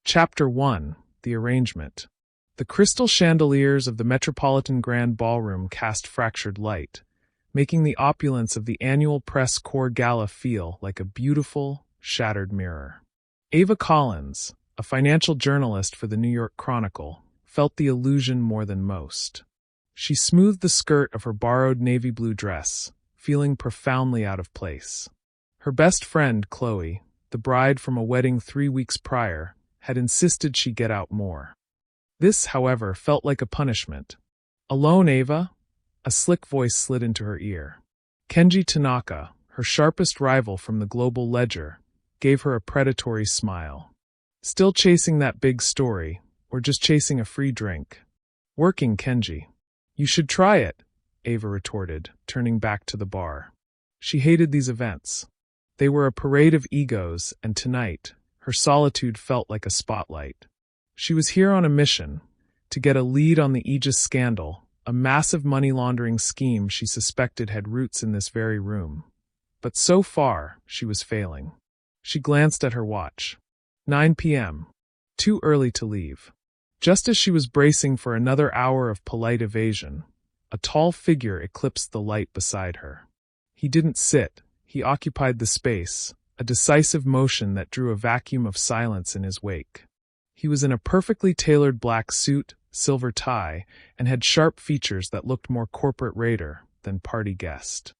Chapter 1. The Arrangement. The crystal chandeliers of the Metropolitan Grand Ballroom cast fractured light, making the opulence of the annual press corps gala feel like a beautiful, shattered mirror. Ava Collins, a financial journalist for the New York Chronicle, felt the illusion more than most. She smoothed the skirt of her borrowed navy blue dress, feeling profoundly out of place. Her best friend, Chloe, the bride from a wedding 3 weeks prior, had insisted she get out more. This, however, felt like a punishment. "Alone, Ava?" A slick voice slid into her ear. Kenji Tanaka, her sharpest rival from the Global Ledger, gave her a predatory smile. "Still chasing that big story, or just chasing a free drink?" "Working, Kenji." "You should try it," Ava retorted, turning back to the bar. She hated these events. They were a parade of egos, and tonight, her solitude felt like a spotlight. She was here on a mission, to get a lead on the Aegis scandal, a massive money-laundering scheme she suspected had roots in this very room. But so far, she was failing. She glanced at her watch. 9 p.m. Too early to leave. Just as she was bracing for another hour of polite evasion, a tall figure eclipsed the light beside her. He didn't sit, he occupied the space, a decisive motion that drew a vacuum of silence in his wake. He was in a perfectly tailored black suit, silver tie, and had sharp features that looked more corporate raider than party guest.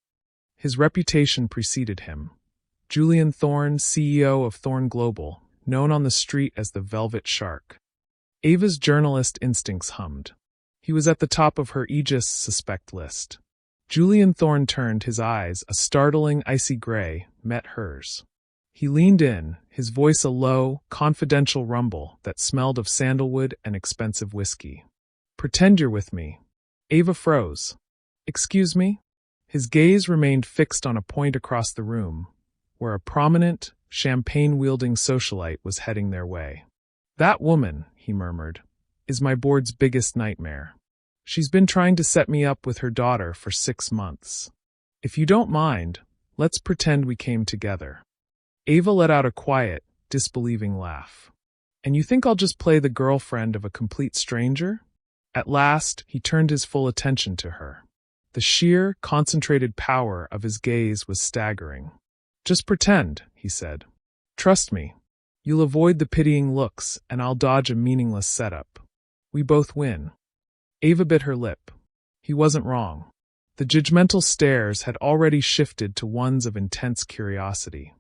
His reputation preceded him. Julian Thorne, CEO of Thorne Global, known on the street as the Velvet Shark. Ava's journalist instincts hummed. He was at the top of her Aegis suspect list. Julian Thorne turned, his eyes, a startling icy gray, met hers. He leaned in, his voice a low, confidential rumble that smelled of sandalwood and expensive whiskey. "Pretend you're with me." Ava froze. "Excuse me?" His gaze remained fixed on a point across the room, where a prominent, champagne-wielding socialite was heading their way. "That woman," he murmured, "is my board's biggest nightmare. She's been trying to set me up with her daughter for 6 months. If you don't mind, let's pretend we came together." Ava let out a quiet, disbelieving laugh. "And you think I'll just play the girlfriend of a complete stranger?" At last, he turned his full attention to her. The sheer, concentrated power of his gaze was staggering. "Just pretend," he said. "Trust me. You'll avoid the pitying looks, and I'll dodge a meaningless setup. We both win." Ava bit her lip. He wasn't wrong. The judgmental stares had already shifted to ones of intense curiosity.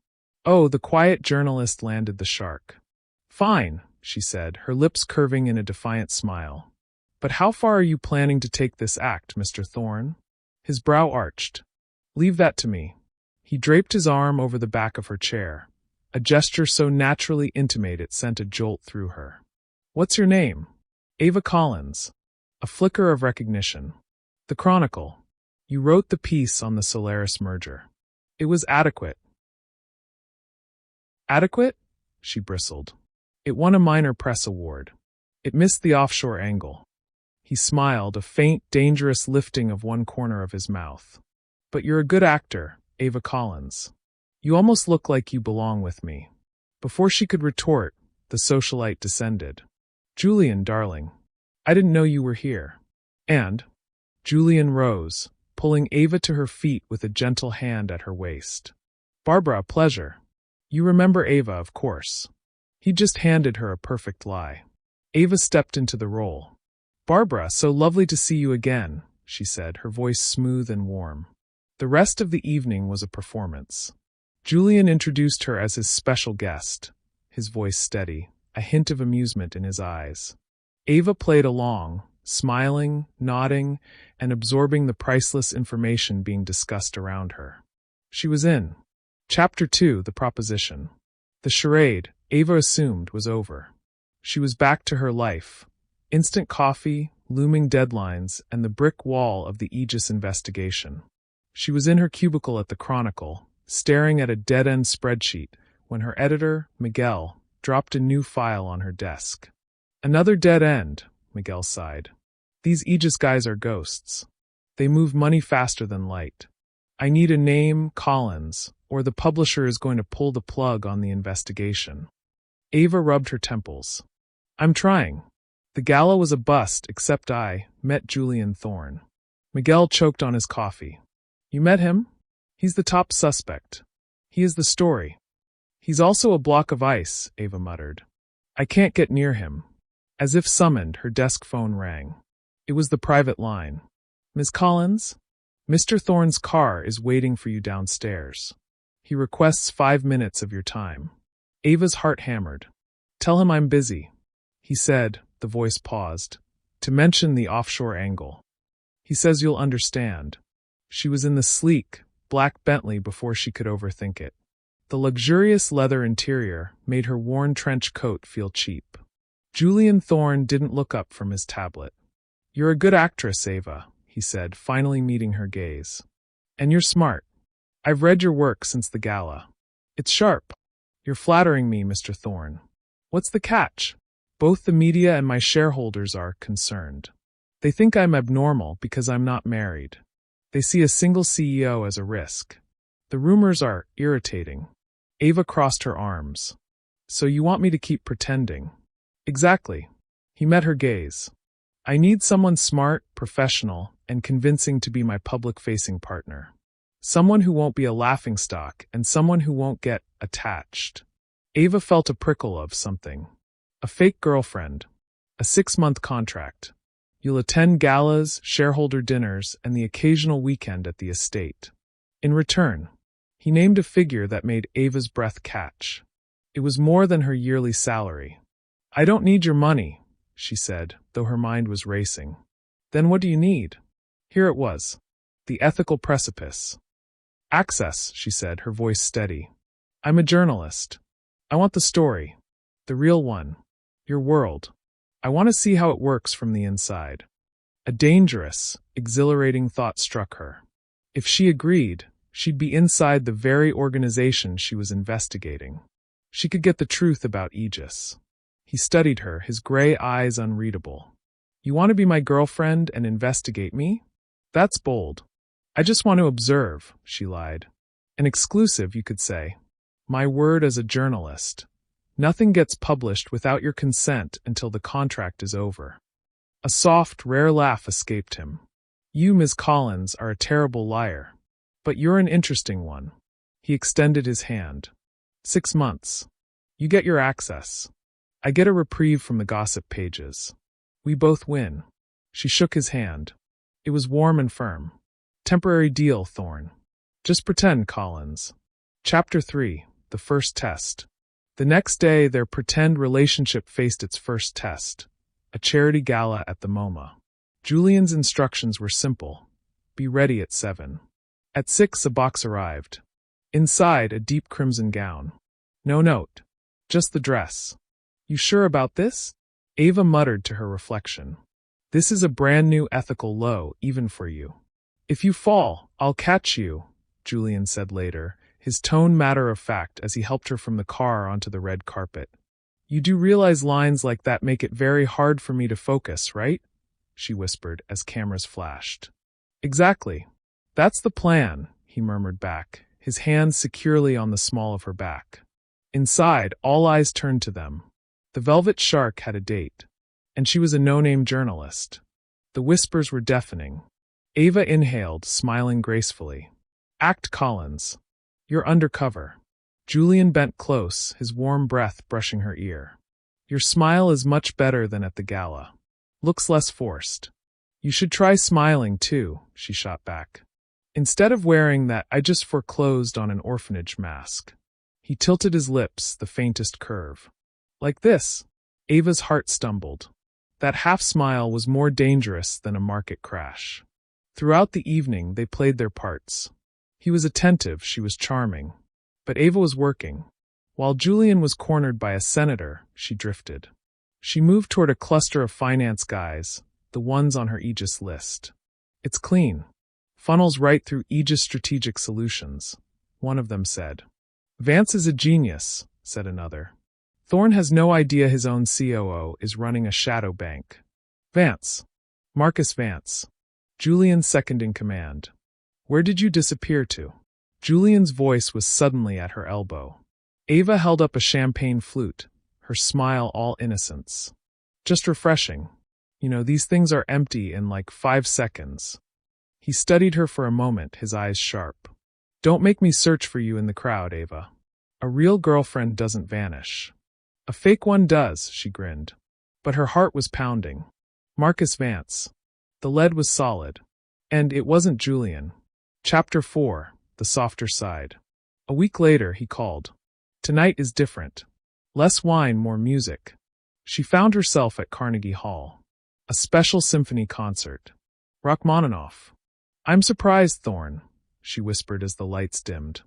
"Oh," the quiet journalist landed the shark. "Fine," she said, her lips curving in a defiant smile. "But how far are you planning to take this act, Mr. Thorne?" His brow arched. "Leave that to me." He draped his arm over the back of her chair, a gesture so naturally intimate it sent a jolt through her. "What's your name?" "Ava Collins." A flicker of recognition. "The Chronicle. You wrote the piece on the Solaris merger. It was adequate." "Adequate?" she bristled. "It won a minor press award. It missed the offshore angle." He smiled, a faint, dangerous lifting of one corner of his mouth. "But you're a good actor, Ava Collins. You almost look like you belong with me." Before she could retort, the socialite descended. "Julian, darling. I didn't know you were here." And Julian rose, pulling Ava to her feet with a gentle hand at her waist. "Barbara, a pleasure. You remember Ava, of course." He just handed her a perfect lie. Ava stepped into the role. "Barbara, so lovely to see you again," she said, her voice smooth and warm. The rest of the evening was a performance. Julian introduced her as his special guest, his voice steady, a hint of amusement in his eyes. Ava played along, smiling, nodding, and absorbing the priceless information being discussed around her. She was in. Chapter 2, The Proposition. The charade, Ava assumed, was over. She was back to her life. Instant coffee, looming deadlines, and the brick wall of the Aegis investigation. She was in her cubicle at the Chronicle, staring at a dead-end spreadsheet, when her editor, Miguel, dropped a new file on her desk. "Another dead end," Miguel sighed. "These Aegis guys are ghosts. They move money faster than light. I need a name, Collins, or the publisher is going to pull the plug on the investigation." Ava rubbed her temples. I'm trying. The gala was a bust, except I met Julian Thorne. Miguel choked on his coffee. You met him? He's the top suspect. He is the story. He's also a block of ice, Ava muttered. I can't get near him. As if summoned, her desk phone rang. It was the private line. Ms. Collins? Mr. Thorne's car is waiting for you downstairs. He requests 5 minutes of your time. Ava's heart hammered. Tell him I'm busy. He said, the voice paused, to mention the offshore angle. He says you'll understand. She was in the sleek, black Bentley before she could overthink it. The luxurious leather interior made her worn trench coat feel cheap. Julian Thorne didn't look up from his tablet. You're a good actress, Ava, he said, finally meeting her gaze. And you're smart. I've read your work since the gala. It's sharp. You're flattering me, Mr. Thorne. What's the catch? Both the media and my shareholders are concerned. They think I'm abnormal because I'm not married. They see a single CEO as a risk. The rumors are irritating. Ava crossed her arms. So you want me to keep pretending? Exactly. He met her gaze. I need someone smart, professional, and convincing to be my public-facing partner. Someone who won't be a laughingstock and someone who won't get attached. Ava felt a prickle of something. A fake girlfriend. A 6-month contract. You'll attend galas, shareholder dinners, and the occasional weekend at the estate. In return, he named a figure that made Ava's breath catch. It was more than her yearly salary. I don't need your money, she said, though her mind was racing. Then what do you need? Here it was. The ethical precipice. Access, she said, her voice steady. I'm a journalist. I want the story. The real one. Your world. I want to see how it works from the inside. A dangerous, exhilarating thought struck her. If she agreed, she'd be inside the very organization she was investigating. She could get the truth about Aegis. He studied her, his gray eyes unreadable. You want to be my girlfriend and investigate me? That's bold. I just want to observe, she lied. An exclusive, you could say. My word as a journalist. Nothing gets published without your consent until the contract is over. A soft, rare laugh escaped him. You, Ms. Collins, are a terrible liar. But you're an interesting one. He extended his hand. 6 months. You get your access. I get a reprieve from the gossip pages. We both win. She shook his hand. It was warm and firm. Temporary deal, Thorne. Just pretend, Collins. Chapter 3. The First Test. The next day, their pretend relationship faced its first test. A charity gala at the MoMA. Julian's instructions were simple. Be ready at 7. At 6, a box arrived. Inside, a deep crimson gown. No note. Just the dress. You sure about this? Ava muttered to her reflection. This is a brand new ethical low, even for you. If you fall, I'll catch you, Julian said later, his tone matter-of-fact as he helped her from the car onto the red carpet. You do realize lines like that make it very hard for me to focus, right? She whispered as cameras flashed. Exactly. That's the plan, he murmured back, his hands securely on the small of her back. Inside, all eyes turned to them. The Velvet Shark had a date, and she was a no-name journalist. The whispers were deafening. Ava inhaled, smiling gracefully. Act Collins. You're undercover. Julian bent close, his warm breath brushing her ear. Your smile is much better than at the gala. Looks less forced. You should try smiling too, she shot back. Instead of wearing that I just foreclosed on an orphanage mask. He tilted his lips, the faintest curve. Like this. Ava's heart stumbled. That half-smile was more dangerous than a market crash. Throughout the evening, they played their parts. He was attentive, she was charming. But Ava was working. While Julian was cornered by a senator, she drifted. She moved toward a cluster of finance guys, the ones on her Aegis list. It's clean. Funnels right through Aegis Strategic Solutions, one of them said. Vance is a genius, said another. Thorne has no idea his own COO is running a shadow bank. Vance. Marcus Vance. Julian's second in command. Where did you disappear to? Julian's voice was suddenly at her elbow. Ava held up a champagne flute, her smile all innocence. Just refreshing. You know, these things are empty in like 5 seconds. He studied her for a moment, his eyes sharp. Don't make me search for you in the crowd, Ava. A real girlfriend doesn't vanish. A fake one does, she grinned. But her heart was pounding. Marcus Vance. The lead was solid. And it wasn't Julian. Chapter 4, The Softer Side. A week later, he called. Tonight is different. Less wine, more music. She found herself at Carnegie Hall. A special symphony concert. Rachmaninoff. I'm surprised, Thorne, she whispered as the lights dimmed.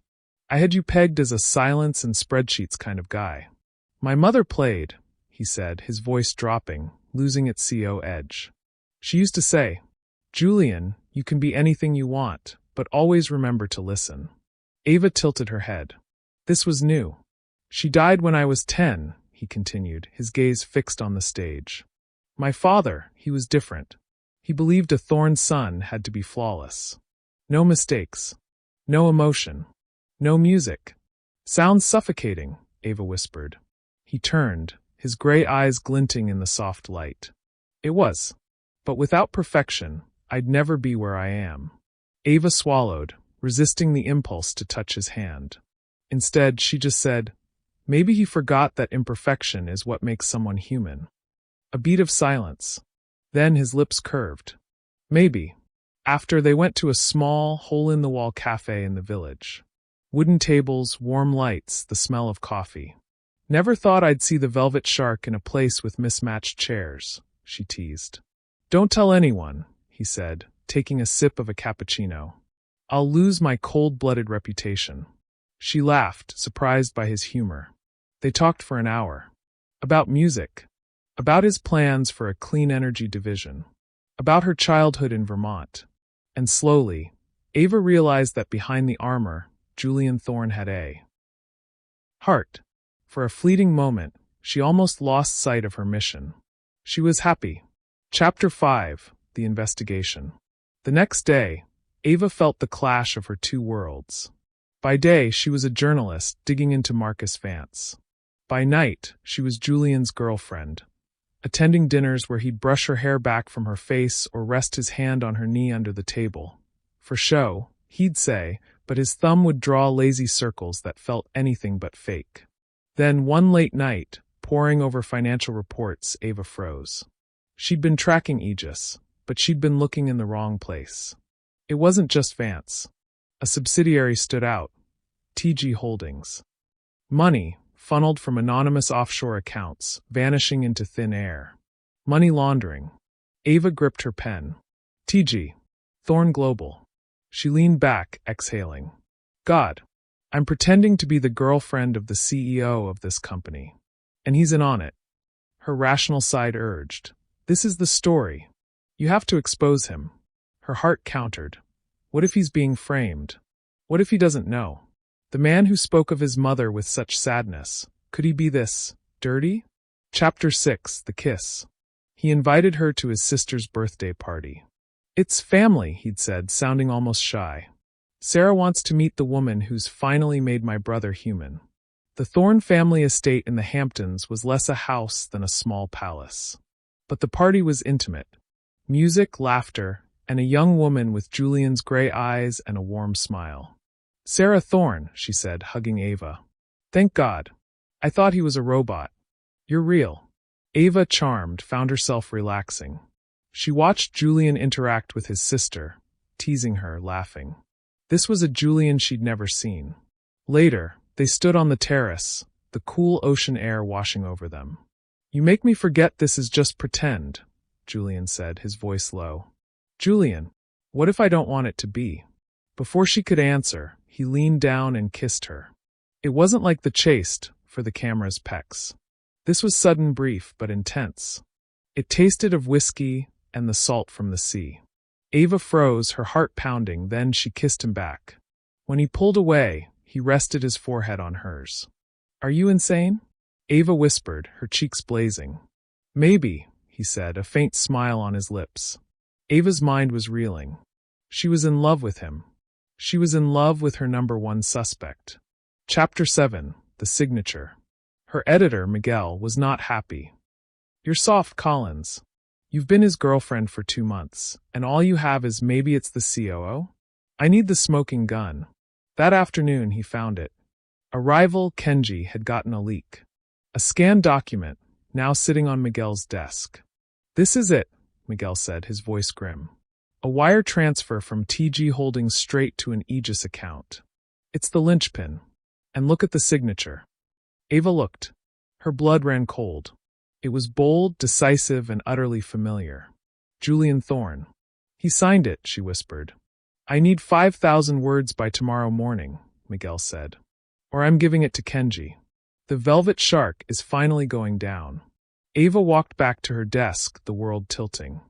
I had you pegged as a silence and spreadsheets kind of guy. My mother played, he said, his voice dropping, losing its CO edge. She used to say, Julian, you can be anything you want, but always remember to listen. Ava tilted her head. This was new. She died when I was 10, he continued, his gaze fixed on the stage. My father, he was different. He believed a Thorne's son had to be flawless. No mistakes. No emotion. No music. Sounds suffocating, Ava whispered. He turned, his gray eyes glinting in the soft light. It was. But without perfection, I'd never be where I am. Ava swallowed, resisting the impulse to touch his hand. Instead, she just said, maybe he forgot that imperfection is what makes someone human. A beat of silence. Then his lips curved. Maybe. After they went to a small, hole-in-the-wall cafe in the village. Wooden tables, warm lights, the smell of coffee. Never thought I'd see the velvet shark in a place with mismatched chairs, she teased. Don't tell anyone, he said, taking a sip of a cappuccino. I'll lose my cold-blooded reputation. She laughed, surprised by his humor. They talked for an hour. About music. About his plans for a clean energy division. About her childhood in Vermont. And slowly, Ava realized that behind the armor, Julian Thorne had a heart. For a fleeting moment, she almost lost sight of her mission. She was happy. Chapter 5, The Investigation. The next day, Ava felt the clash of her two worlds. By day, she was a journalist digging into Marcus Vance. By night, she was Julian's girlfriend, attending dinners where he'd brush her hair back from her face or rest his hand on her knee under the table. For show, he'd say, but his thumb would draw lazy circles that felt anything but fake. Then, one late night, poring over financial reports, Ava froze. She'd been tracking Aegis, but she'd been looking in the wrong place. It wasn't just Vance. A subsidiary stood out. TG Holdings. Money, funneled from anonymous offshore accounts, vanishing into thin air. Money laundering. Ava gripped her pen. TG. Thorne Global. She leaned back, exhaling. God. I'm pretending to be the girlfriend of the CEO of this company. And he's in on it. Her rational side urged. This is the story. You have to expose him. Her heart countered. What if he's being framed? What if he doesn't know? The man who spoke of his mother with such sadness, could he be this, dirty? Chapter 6, The Kiss. He invited her to his sister's birthday party. It's family, he'd said, sounding almost shy. Sarah wants to meet the woman who's finally made my brother human. The Thorne family estate in the Hamptons was less a house than a small palace. But the party was intimate. Music, laughter, and a young woman with Julian's gray eyes and a warm smile. Sarah Thorne, she said, hugging Ava. Thank God. I thought he was a robot. You're real. Ava, charmed, found herself relaxing. She watched Julian interact with his sister, teasing her, laughing. This was a Julian she'd never seen. Later, they stood on the terrace, the cool ocean air washing over them. You make me forget this is just pretend, Julian said, his voice low. Julian, what if I don't want it to be? Before she could answer, he leaned down and kissed her. It wasn't like the chaste, for the camera's pecs. This was sudden, brief, but intense. It tasted of whiskey and the salt from the sea. Ava froze, her heart pounding, then she kissed him back. When he pulled away, he rested his forehead on hers. Are you insane? Ava whispered, her cheeks blazing. Maybe, he said, a faint smile on his lips. Ava's mind was reeling. She was in love with him. She was in love with her number one suspect. Chapter 7, The Signature. Her editor, Miguel, was not happy. "You're soft, Collins. You've been his girlfriend for 2 months, and all you have is maybe it's the COO? I need the smoking gun." That afternoon he found it. A rival, Kenji, had gotten a leak. A scanned document, now sitting on Miguel's desk. "This is it," Miguel said, his voice grim. "A wire transfer from TG Holdings straight to an Aegis account. It's the linchpin. And look at the signature." Ava looked. Her blood ran cold. It was bold, decisive, and utterly familiar. "Julian Thorne." "He signed it," she whispered. "I need 5,000 words by tomorrow morning," Miguel said. "Or I'm giving it to Kenji. The velvet shark is finally going down." Ava walked back to her desk, the world tilting.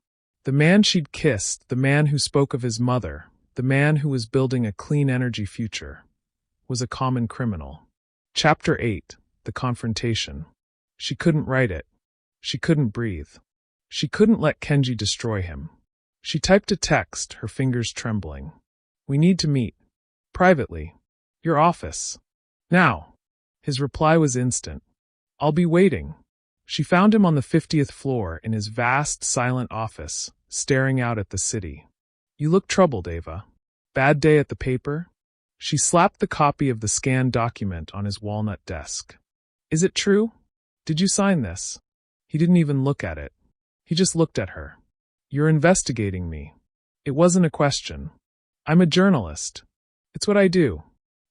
The man she'd kissed, the man who spoke of his mother, the man who was building a clean energy future, was a common criminal. Chapter 8. The Confrontation. She couldn't write it. She couldn't breathe. She couldn't let Kenji destroy him. She typed a text, her fingers trembling. "We need to meet. Privately. Your office. Now." His reply was instant. "I'll be waiting." She found him on the 50th floor in his vast, silent office, staring out at the city. "You look troubled, Ava. Bad day at the paper?" She slapped the copy of the scanned document on his walnut desk. "Is it true? Did you sign this?" He didn't even look at it. He just looked at her. "You're investigating me." It wasn't a question. "I'm a journalist. It's what I do.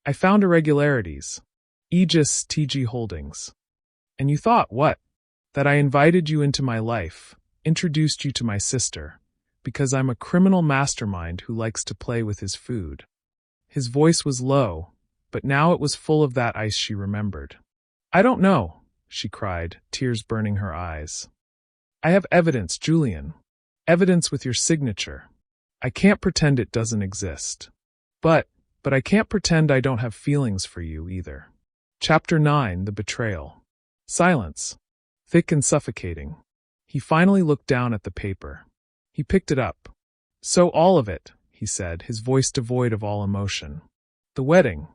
I found irregularities. Aegis TG Holdings. And you thought, what? That I invited you into my life, introduced you to my sister, because I'm a criminal mastermind who likes to play with his food." His voice was low, but now it was full of that ice she remembered. "I don't know," she cried, tears burning her eyes. "I have evidence, Julian. Evidence with your signature. I can't pretend it doesn't exist. But I can't pretend I don't have feelings for you either." Chapter 9. The Betrayal. Silence. Thick and suffocating. He finally looked down at the paper. He picked it up. "So all of it," he said, his voice devoid of all emotion. "The wedding.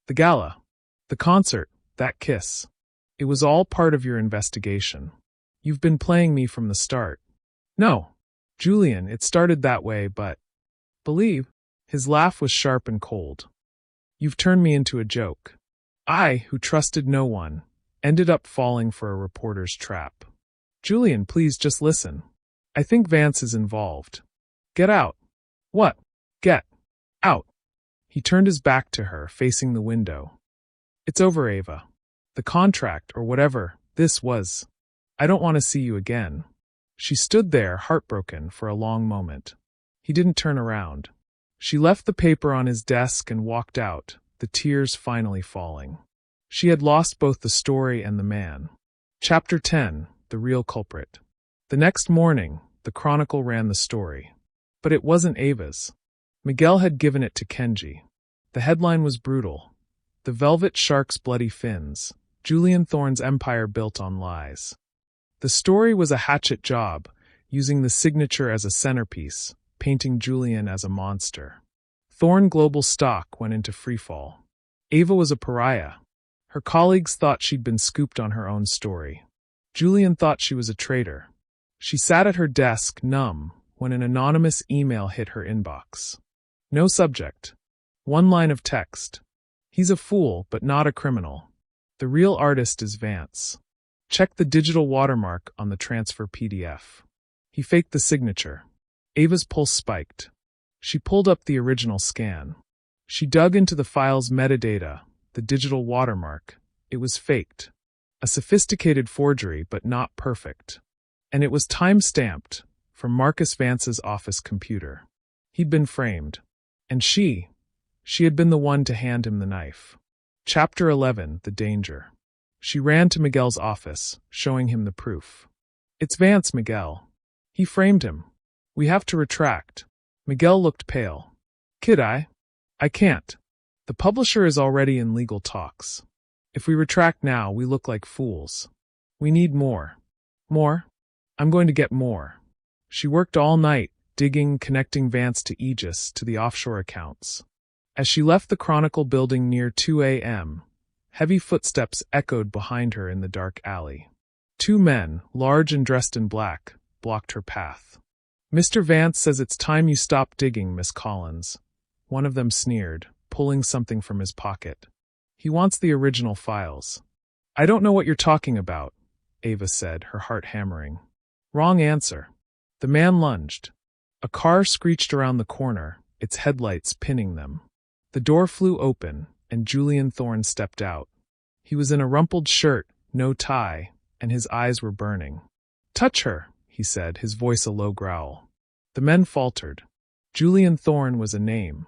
The gala. The concert. That kiss. It was all part of your investigation. You've been playing me from the start." "No, Julian, it started that way, but—" "Believe." His laugh was sharp and cold. "You've turned me into a joke. I, who trusted no one, ended up falling for a reporter's trap. Julian, please just listen. I think Vance is involved. Get out." "What? Get out." He turned his back to her, facing the window. "It's over, Ava. The contract, or whatever this was. I don't want to see you again." She stood there, heartbroken, for a long moment. He didn't turn around. She left the paper on his desk and walked out, the tears finally falling. She had lost both the story and the man. Chapter 10. The Real Culprit. The next morning, the Chronicle ran the story. But it wasn't Ava's. Miguel had given it to Kenji. The headline was brutal. "The Velvet Shark's Bloody Fins. Julian Thorne's Empire Built on Lies." The story was a hatchet job, using the signature as a centerpiece, painting Julian as a monster. Thorne Global stock went into freefall. Ava was a pariah. Her colleagues thought she'd been scooped on her own story. Julian thought she was a traitor. She sat at her desk, numb, when an anonymous email hit her inbox. No subject. One line of text. "He's a fool, but not a criminal. The real artist is Vance. Check the digital watermark on the transfer PDF." He faked the signature. Ava's pulse spiked. She pulled up the original scan. She dug into the file's metadata, the digital watermark. It was faked. A sophisticated forgery, but not perfect. And it was time-stamped, from Marcus Vance's office computer. He'd been framed. And she had been the one to hand him the knife. Chapter 11. The Danger. She ran to Miguel's office, showing him the proof. "It's Vance, Miguel. He framed him. We have to retract." Miguel looked pale. "Kid, I can't. The publisher is already in legal talks. If we retract now, we look like fools. We need more." "More? I'm going to get more." She worked all night, digging, connecting Vance to Aegis, to the offshore accounts. As she left the Chronicle building near 2 a.m., Heavy footsteps echoed behind her in the dark alley. 2 men, large and dressed in black, blocked her path. "Mr. Vance says it's time you stopped digging, Miss Collins." One of them sneered, pulling something from his pocket. "He wants the original files." "I don't know what you're talking about," Ava said, her heart hammering. "Wrong answer." The man lunged. A car screeched around the corner, its headlights pinning them. The door flew open, and Julian Thorne stepped out. He was in a rumpled shirt, no tie, and his eyes were burning. "Touch her," he said, his voice a low growl. The men faltered. Julian Thorne was a name.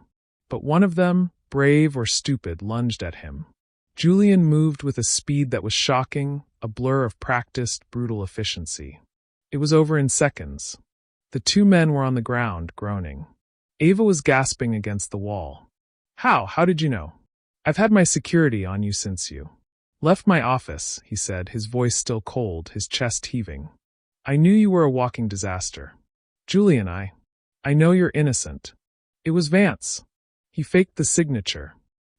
But one of them, brave or stupid, lunged at him. Julian moved with a speed that was shocking, a blur of practiced, brutal efficiency. It was over in seconds. The 2 men were on the ground, groaning. Ava was gasping against the wall. How did you know?" "I've had my security on you since you left my office," he said, his voice still cold, his chest heaving. "I knew you were a walking disaster. Julian, I know you're innocent." It was Vance. He faked the signature.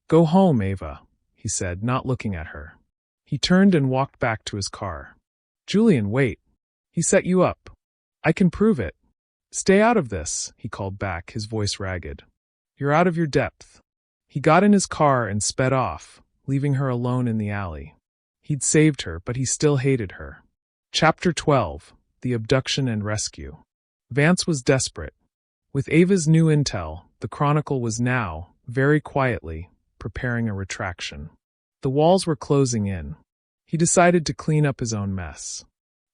"Go home, Ava," he said, not looking at her. He turned and walked back to his car. "Julian, wait. He set you up. I can prove it." "Stay out of this," he called back, his voice ragged. "You're out of your depth." He got in his car and sped off, leaving her alone in the alley. He'd saved her, but he still hated her. Chapter 12: The Abduction and Rescue. Vance was desperate. With Ava's new intel, the Chronicle was now, very quietly, preparing a retraction. The walls were closing in. He decided to clean up his own mess.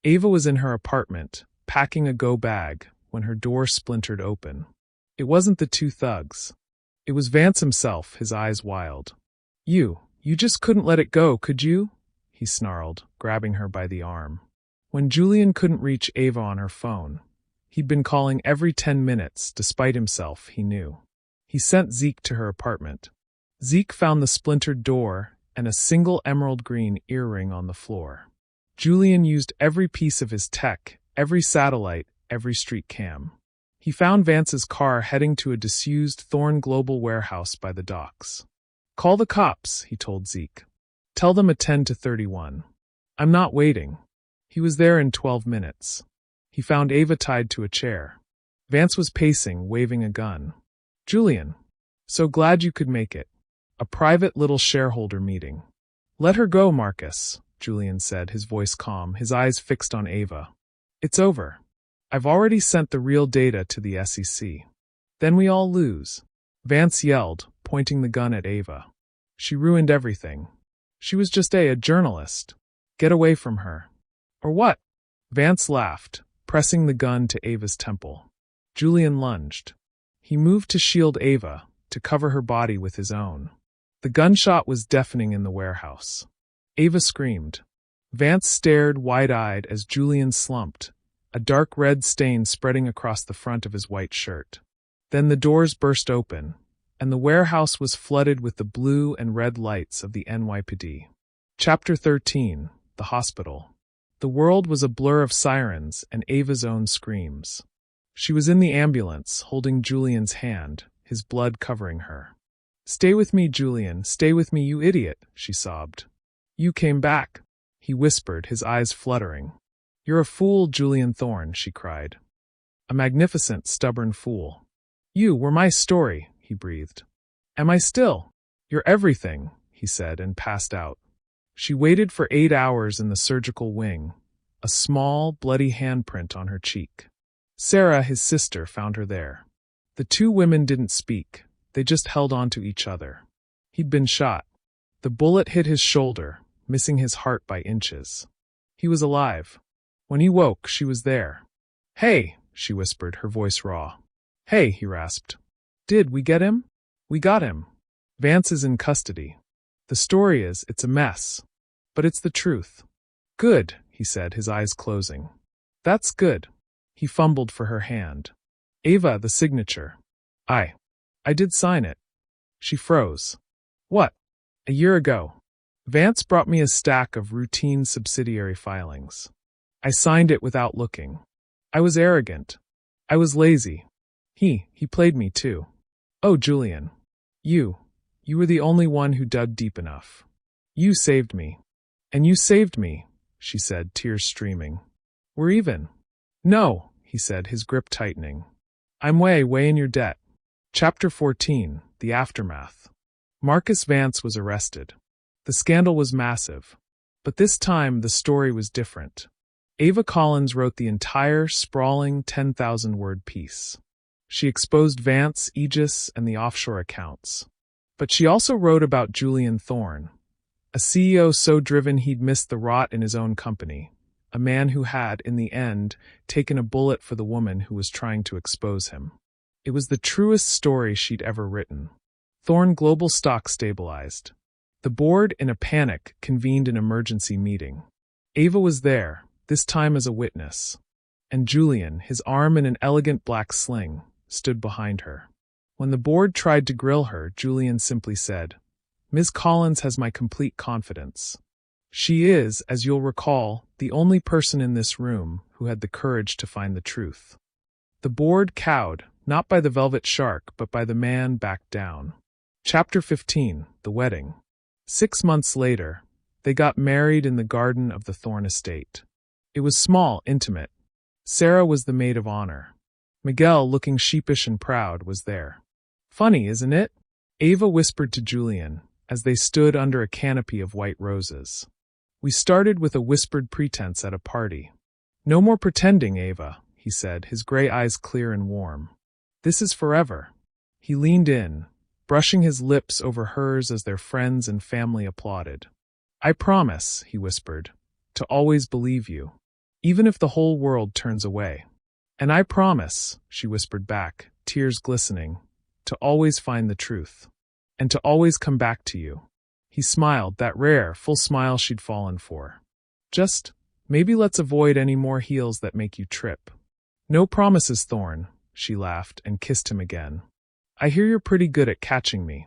Ava was in her apartment, packing a go bag, when her door splintered open. It wasn't the 2 thugs. It was Vance himself, his eyes wild. You just couldn't let it go, could you?" he snarled, grabbing her by the arm. When Julian couldn't reach Ava on her phone, he'd been calling every 10 minutes, despite himself, he knew. He sent Zeke to her apartment. Zeke found the splintered door and a single emerald green earring on the floor. Julian used every piece of his tech, every satellite, every street cam. He found Vance's car heading to a disused Thorne Global warehouse by the docks. "Call the cops," he told Zeke. "Tell them at 10 to 31. I'm not waiting." He was there in 12 minutes. He found Ava tied to a chair. Vance was pacing, waving a gun. "Julian, so glad you could make it. A private little shareholder meeting." "Let her go, Marcus," Julian said, his voice calm, his eyes fixed on Ava. "It's over. I've already sent the real data to the SEC. Then we all lose." Vance yelled, pointing the gun at Ava. "She ruined everything. She was just a journalist. Get away from her." "Or what?" Vance laughed, pressing the gun to Ava's temple. Julian lunged. He moved to shield Ava, to cover her body with his own. The gunshot was deafening in the warehouse. Ava screamed. Vance stared wide-eyed as Julian slumped, a dark red stain spreading across the front of his white shirt. Then the doors burst open, and the warehouse was flooded with the blue and red lights of the NYPD. Chapter 13: The Hospital. The world was a blur of sirens and Ava's own screams. She was in the ambulance, holding Julian's hand, his blood covering her. "Stay with me, Julian, stay with me, you idiot," she sobbed. "You came back," he whispered, his eyes fluttering. "You're a fool, Julian Thorne," she cried. "A magnificent, stubborn fool." "You were my story," he breathed. "Am I still?" "You're everything," he said, and passed out. She waited for 8 hours in the surgical wing, a small, bloody handprint on her cheek. Sarah, his sister, found her there. The 2 women didn't speak, they just held on to each other. He'd been shot. The bullet hit his shoulder, missing his heart by inches. He was alive. When he woke, she was there. "Hey," she whispered, her voice raw. "Hey," he rasped. "Did we get him?" "We got him. Vance is in custody. The story is, it's a mess. But it's the truth." "Good," he said, his eyes closing. "That's good." He fumbled for her hand. "Ava, the signature." I did sign it." She froze. "What?" "A year ago. Vance brought me a stack of routine subsidiary filings. I signed it without looking. I was arrogant. I was lazy. He played me too. Oh, Julian. You were the only one who dug deep enough. You saved me. And you saved me, she said, tears streaming. We're even. No, he said, his grip tightening. I'm way in your debt. Chapter 14, The Aftermath. Marcus Vance was arrested. The scandal was massive. But this time, the story was different. Ava Collins wrote the entire, sprawling, 10,000-word piece. She exposed Vance, Aegis, and the offshore accounts. But she also wrote about Julian Thorne, a CEO so driven he'd missed the rot in his own company, a man who had, in the end, taken a bullet for the woman who was trying to expose him. It was the truest story she'd ever written. Thorne Global stock stabilized. The board, in a panic, convened an emergency meeting. Ava was there, this time as a witness. And Julian, his arm in an elegant black sling, stood behind her. When the board tried to grill her, Julian simply said, Ms. Collins has my complete confidence. She is, as you'll recall, the only person in this room who had the courage to find the truth. The board cowed, not by the velvet shark, but by the man backed down. Chapter 15, The Wedding. 6 months later, they got married in the garden of the Thorne estate. It was small, intimate. Sarah was the maid of honor. Miguel, looking sheepish and proud, was there. Funny, isn't it? Ava whispered to Julian, as they stood under a canopy of white roses. We started with a whispered pretense at a party. No more pretending, Ava, he said, his gray eyes clear and warm. This is forever. He leaned in, brushing his lips over hers as their friends and family applauded. I promise, he whispered, to always believe you, even if the whole world turns away. And I promise, she whispered back, tears glistening, to always find the truth. And to always come back to you. He smiled, that rare, full smile she'd fallen for. Just, maybe let's avoid any more heels that make you trip. No promises, Thorne, she laughed and kissed him again. I hear you're pretty good at catching me.